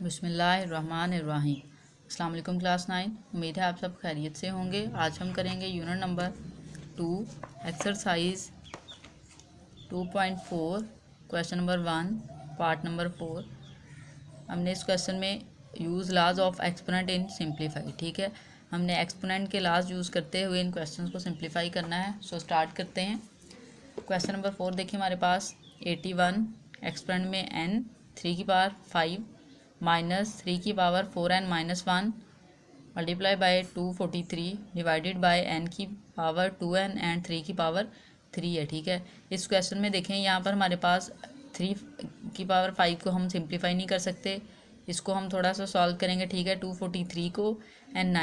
बिस्मिल्लाहिर्रहमानिर्रहीम। अस्सलाम वालेकुम क्लास 9। उम्मीद है आप सब खैरियत से होंगे। आज हम करेंगे unit number 2 exercise 2.4 question number 1 part number 4। हमने इस क्वेश्चन में यूज़ लाज ऑफ एक्सपोनेंट इन सिंप्लीफाई। ठीक है, हमने एक्सपोनेंट के लाज यूज़ करते हुए इन क्वेश्चन को सिंप्लीफाई करना है। सो स्टार्ट करते हैं। क्वेश्चन नंबर 4 देखिए हमारे पास 81 एक्सपोनेंट में n 3 की पावर 5 माइनस 3 की power 4n minus 1 multiply by 243 divided by n की पावर 2n एंड 3 की पावर 3 है। ठीक है, इस क्वेश्चन में देखें यहाँ पर हमारे पास 3 की पावर 5 को हम सिंप्लीफाई नहीं कर सकते, इसको हम थोड़ा सा सॉल्व करेंगे। ठीक है, 243 को एंड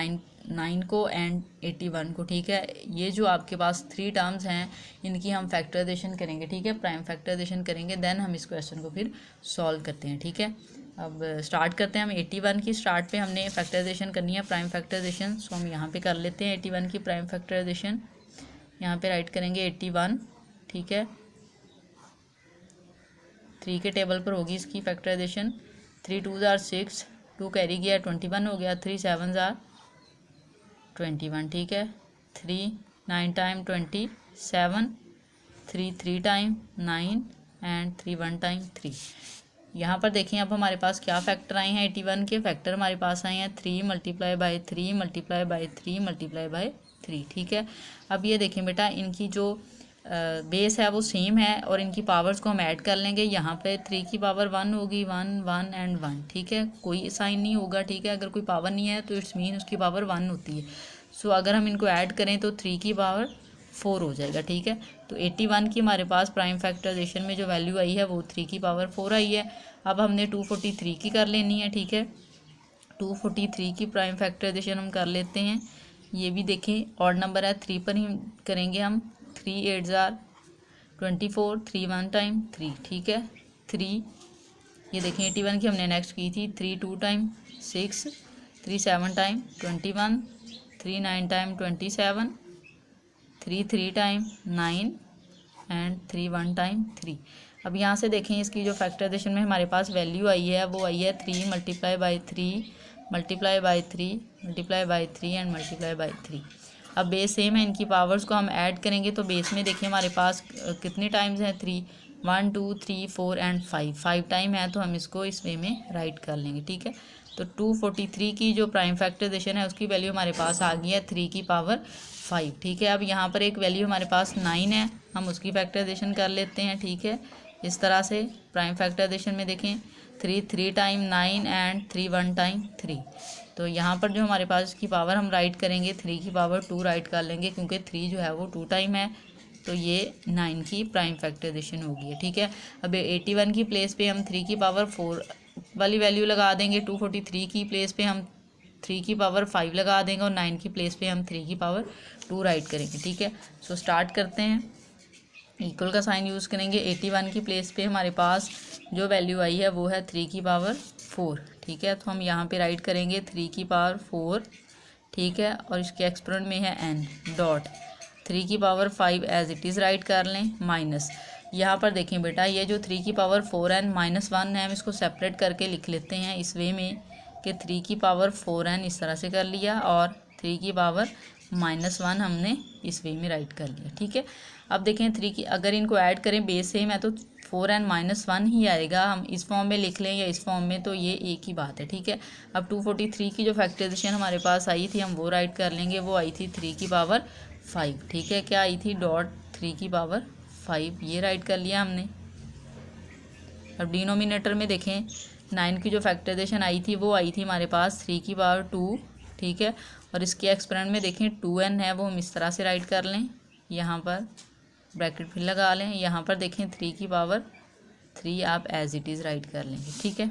9 को एंड 81 को। ठीक है, ये जो आपके पास 3 टर्म्स हैं इनकी हम फैक्टराइजेशन करेंगे। ठीक है, प्राइम फैक्टराइजेशन करेंगे, देन हम इस क्वेश्चन को फिर सॉल्व करते हैं। ठीक है, अब स्टार्ट करते हैं। हम 81 की स्टार्ट पे हमने फैक्टराइजेशन करनी है, प्राइम फैक्टराइजेशन। सो हम यहाँ पे कर लेते हैं 81 की प्राइम फैक्टराइजेशन। यहाँ पे राइट करेंगे 81। ठीक है, 3 के टेबल पर होगी इसकी फैक्टराइजेशन। 3 2 जार 6, 2 कैरी गया 21 हो गया, 3 7 जार 21। ठीक है, 3 9 टाइम 27, 3 3 टाइम 9 एंड 3 1 टाइम 3। यहाँ पर देखें अब हमारे पास क्या फैक्टर आए हैं। 81 के फैक्टर हमारे पास आए हैं 3 multiply by 3 multiply by 3 multiply by 3। ठीक है, अब ये देखें बेटा, इनकी जो बेस है वो सेम है और इनकी पावर्स को हम ऐड कर लेंगे। यहाँ पे 3 की पावर 1 होगी, 1 1 एंड 1। ठीक है, कोई साइन नहीं होगा। ठीक है, अगर कोई पावर नहीं है तो इट्स मीन उसकी पावर 1 होती है। सो अगर हम इनको ऐड करें तो 3 की पावर 4 हो जाएगा। ठीक है, तो 81 की हमारे पास प्राइम फैक्टराइजेशन में जो वैल्यू आई है वो 3 की पावर 4 आई है। अब हमने 243 की कर लेनी है। ठीक है, 243 की प्राइम फैक्टराइजेशन हम कर लेते हैं। ये भी देखें ऑड नंबर है, 3 पर ही करेंगे हम। 3 8 जार 24, 3 1 टाइम 3। ठीक है, 3 ये देखें 81 की हमने नेक्स्ट की थी। 3 2 time 6, 3 7 time 21, 3 9 time 27, 3 3 time 9 and 3 1 time 3। अब यहाँ से देखें इसकी जो फैक्टराइजेशन में हमारे पास वैल्यू आई है वो आई है 3 multiply by 3 multiply by 3 multiply by 3 and multiply by 3। अब बेस सेम है, इनकी पावर्स को हम ऐड करेंगे तो बेस में देखिए हमारे पास कितनी टाइम्स हैं 3, 1 2 3 4 एंड 5 टाइम है, तो हम इसको इस वे में राइट कर लेंगे। ठीक है, तो 243 की जो प्राइम फैक्टराइजेशन है उसकी वैल्यू हमारे पास आ गई है 3 की पावर 5। ठीक है, अब यहाँ पर एक वैल्यू हमारे पास 9 है, हम उसकी फैक्टराइजेशन कर लेते हैं। ठीक है, इस तरह से प्राइम फैक्टराइजेशन में देखें 3 3 टाइम 9 एंड 3 1 टाइम 3। तो यहाँ पर जो हमारे पास इसकी पावर हम राइट करेंगे 3 की पावर 2 राइट कर लेंगे, क्योंकि 3 जो है वो 2 टाइम है, तो ये 9 की प्राइम फैक्टराइजेशन होगी। ठीक है, अब 81 की प्लेस पे हम 3 की पावर 4 वाली वैल्यू लगा देंगे। 243 की प्लेस पे हम 3 की पावर 5 लगा देंगे और 9 की प्लेस पे हम 3 की पावर 2 राइट करेंगे। ठीक है, सो स्टार्ट करते हैं। इक्वल का साइन यूज़ करेंगे। 81 की प्लेस पे हमारे पास जो वैल्यू आई है वो है 3 की पावर 4। ठीक है, तो हम यहाँ पे राइट करेंगे 3 की पावर 4। ठीक है, और इसके एक्सपोनेंट में है n डॉट 3 की power 5 as it is write कर लें, माइनस यहाँ पर देखें बेटा, ये जो 3 की पावर 4n माइनस 1 है, हम इसको सेपरेट करके लिख लेते हैं इस वे में कि 3 की पावर 4n इस तरह से कर लिया और 3 की पावर -1 हमने इस वे में राइट कर लिया। ठीक है, अब देखें 3 की अगर इनको ऐड करें बेस सेम है तो 4n -1 ही आएगा। हम इस फॉर्म में लिख लें या इस फॉर्म में, तो ये एक ही बात है। ठीक है, अब 243 की जो फैक्टराइजेशन हमारे पास आई थी हम वो राइट कर लेंगे। वो आई थी 3 की पावर 5। ठीक है, क्या आई थी डॉट 3 की पावर 5, ये राइट कर लिया हमने। अब डिनोमिनेटर में देखें 9 की जो फैक्टराइजेशन आई थी वो आई थी हमारे पास 3 की पावर 2। ठीक है, और इसके एक्सपोनेंट में देखें 2n है, वो हम इस तरह से राइट कर लें, यहाँ पर ब्रैकेट फिर लगा लें। यहाँ पर देखें 3 की पावर 3 आप एज इट इज़ राइट कर लेंगे। ठीक है,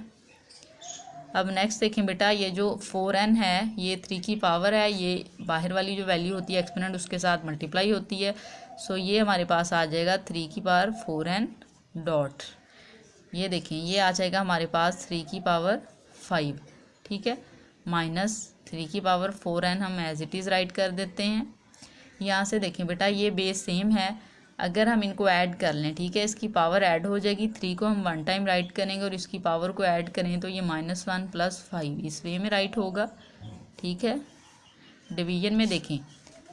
अब नेक्स्ट देखें बेटा, ये जो 4n है ये 3 की पावर है, ये बाहर वाली जो वैल्यू होती है एक्सपोनेंट उसके साथ मल्टीप्लाई होती है। सो ये हमारे पास आ जाएगा 3 की पावर 4n डॉट, ये देखें ये आ जाएगा हमारे पास 3 की पावर 5। ठीक है, माइनस 3 की पावर 4n हम एज इट इज़ राइट कर देते हैं। यहाँ से देखें बेटा ये बेस सेम है, अगर हम इनको ऐड कर लें, ठीक है, इसकी पावर ऐड हो जाएगी, 3 को हम 1 टाइम राइट करेंगे और इसकी पावर को ऐड करें तो ये -1 + 5 इस वे में राइट होगा, ठीक है। डिवीजन में देखें,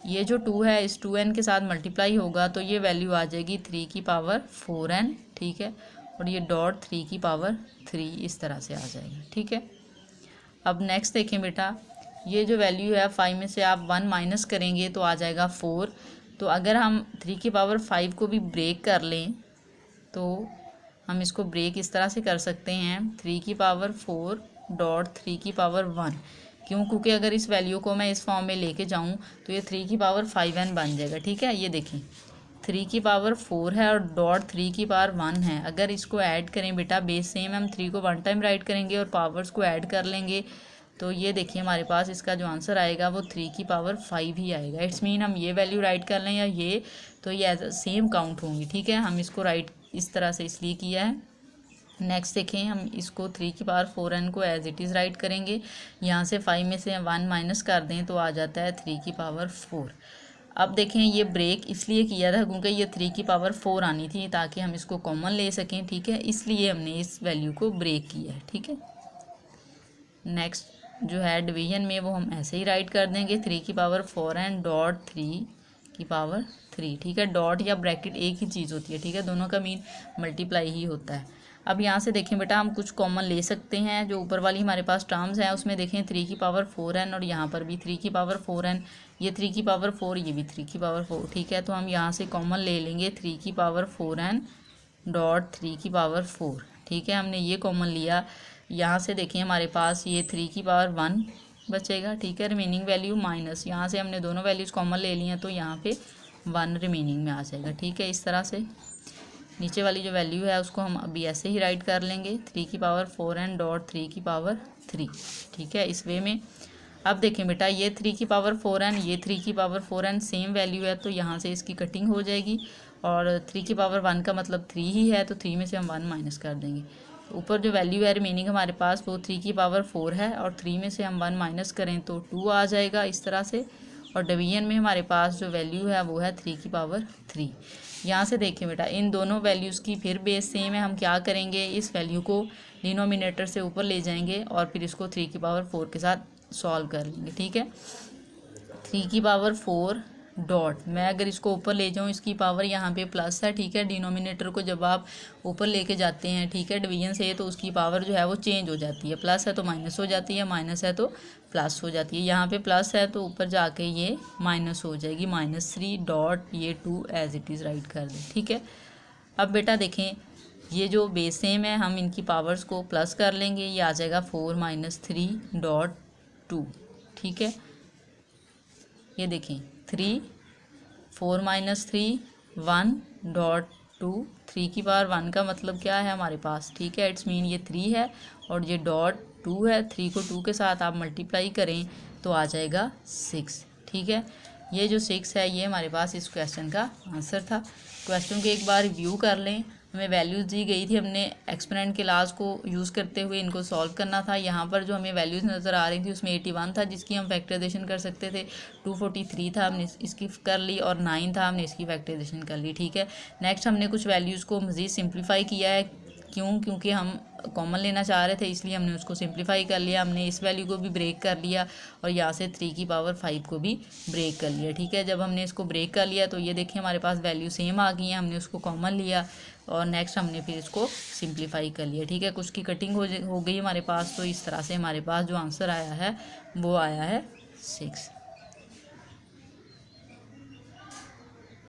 ये जो 2 है इस 2n के साथ मल्टीप्लाई होगा तो ये वैल्यू आ जाएगी 3 की पावर 4n, ठीक है, और ये डॉट 3 की पावर 3 इस तरह से आ जाएगा, ठीक है। अब नेक्स्ट देखें बेटा, ये जो वैल्यू है 5 में से आप 1 माइनस करेंगे तो आ जाएगा 4। तो अगर हम 3 की पावर 5 को भी ब्रेक कर लें तो हम इसको ब्रेक इस तरह से कर सकते हैं, 3 की पावर 4 डॉट 3 की पावर 1। क्यों? क्योंकि अगर इस वैल्यू को मैं इस फॉर्म में लेके जाऊं तो ये 3 की पावर 5n बन जाएगा, ठीक है। ये देखें 3 की पावर 4 है और डॉट 3 की पावर 1 है। अगर इसको ऐड करें बेटा, बेस सेम, हम 3 को 1 टाइम राइट करेंगे और पावर्स को ऐड कर लेंगे तो ये देखिए हमारे पास इसका जो आंसर आएगा वो 3 की पावर 5 ही आएगा। इट्स मीन हम ये वैल्यू राइट कर लें या ये, तो ये एज सेम काउंट होंगी, ठीक है। हम इसको राइट इस तरह से इसलिए किया है। नेक्स्ट देखें, हम इसको 3 की पावर 4n को एज इट इज़ राइट करेंगे। यहाँ से 5 में से 1 माइनस कर दें तो आ जाता है 3 की पावर 4। अब देखें ये ब्रेक इसलिए किया था क्योंकि ये 3 की पावर 4 आनी थी ताकि हम इसको कॉमन ले सकें, ठीक है, इसलिए हमने इस वैल्यू को ब्रेक किया है, ठीक है। नेक्स्ट जो है डिवीजन में वो हम ऐसे ही राइट कर देंगे, 3 की पावर 4n डॉट 3 की पावर 3, ठीक है। डॉट या ब्रैकेट एक ही चीज़ होती है, ठीक है, दोनों का मीन मल्टीप्लाई ही होता है। अब यहाँ से देखें बेटा, हम कुछ कॉमन ले सकते हैं। जो ऊपर वाली हमारे पास टर्म्स हैं उसमें देखें 3 की पावर 4n और यहाँ पर भी 3 की पावर 4n, ये 3 की पावर 4, ये भी 3 की पावर 4, ठीक है। तो हम यहाँ से कॉमन ले लेंगे 3 की पावर 4n डॉट 3 की पावर 4, ठीक है, हमने ये कॉमन लिया। यहाँ से देखें हमारे पास ये 3 की पावर 1 बचेगा, ठीक है, रिमेनिंग वैल्यू माइनस, यहाँ से हमने दोनों वैल्यूज़ कॉमन ले ली हैं तो यहाँ पे 1 रिमेनिंग में आ जाएगा, ठीक है। इस तरह से नीचे वाली जो वैल्यू है उसको हम अभी ऐसे ही राइट कर लेंगे, 3 की पावर 4n डॉट 3 की पावर 3, ठीक है, इस वे में। अब देखें बेटा, ये 3 की पावर 4n, ये 3 की पावर 4n सेम वैल्यू है तो यहाँ से इसकी कटिंग हो जाएगी और 3 की पावर 1 का मतलब 3 ही है तो 3 में से हम 1 माइनस कर देंगे। ऊपर जो वैल्यू है रिमेनिंग हमारे पास वो 3 की पावर 4 है और 3 में से हम 1 माइनस करें तो 2 आ जाएगा इस तरह से। और डिवीजन में हमारे पास जो वैल्यू है वो है 3 की पावर 3। यहाँ से देखें बेटा, इन दोनों वैल्यूज़ की फिर बेस सेम है, हम क्या करेंगे, इस वैल्यू को डिनोमिनेटर से ऊपर ले जाएंगे और फिर इसको 3 की पावर 4 के साथ सॉल्व कर लेंगे, ठीक है। 3 की पावर 4 डॉट, मैं अगर इसको ऊपर ले जाऊँ, इसकी पावर यहाँ पे प्लस है, ठीक है। डिनोमिनेटर को जब आप ऊपर लेके जाते हैं, ठीक है, डिवीजन से, तो उसकी पावर जो है वो चेंज हो जाती है, प्लस है तो माइनस हो जाती है, माइनस है तो प्लस हो जाती है। यहाँ पे प्लस है तो ऊपर जाके ये माइनस हो जाएगी, -3 डॉट ये 2 एज इट इज़ राइट कर दें, ठीक है। अब बेटा देखें, ये जो बेस सेम है हम इनकी पावर्स को प्लस कर लेंगे, ये आ जाएगा 4 - 3 डॉट 2, ठीक है। ये देखें 3 4 - 3 1 डॉट 2, 3 की पावर 1 का मतलब क्या है हमारे पास, ठीक है, इट्स मीन ये 3 है और ये डॉट 2 है। 3 को 2 के साथ आप मल्टीप्लाई करें तो आ जाएगा 6, ठीक है। ये जो 6 है ये हमारे पास इस क्वेश्चन का आंसर था। क्वेश्चन को एक बार रिव्यू कर लें। हमें वैल्यूज़ दी गई थी, हमने एक्सपोनेंट के लाज को यूज़ करते हुए इनको सॉल्व करना था। यहाँ पर जो हमें वैल्यूज़ नज़र आ रही थी उसमें 81 था जिसकी हम फैक्टराइजेशन कर सकते थे, 243 था हमने इसकी कर ली और 9 था हमने इसकी फैक्टराइजेशन कर ली, ठीक है। नेक्स्ट हमने कुछ वैल्यूज़ को मज़ीद सिंप्लीफाई किया है, क्योंकि हम कॉमन लेना चाह रहे थे इसलिए हमने उसको सिंप्लीफाई कर लिया। हमने इस वैल्यू को भी ब्रेक कर लिया और यहाँ से 3 की पावर 5 को भी ब्रेक कर लिया, ठीक है। जब हमने इसको ब्रेक कर लिया तो ये देखिए हमारे पास वैल्यू सेम आ गई है, हमने उसको कॉमन लिया और नेक्स्ट हमने फिर इसको सिंप्लीफाई कर लिया, ठीक है। कुछ की कटिंग हो गई हमारे पास, तो इस तरह से हमारे पास जो आंसर आया है वो आया है 6।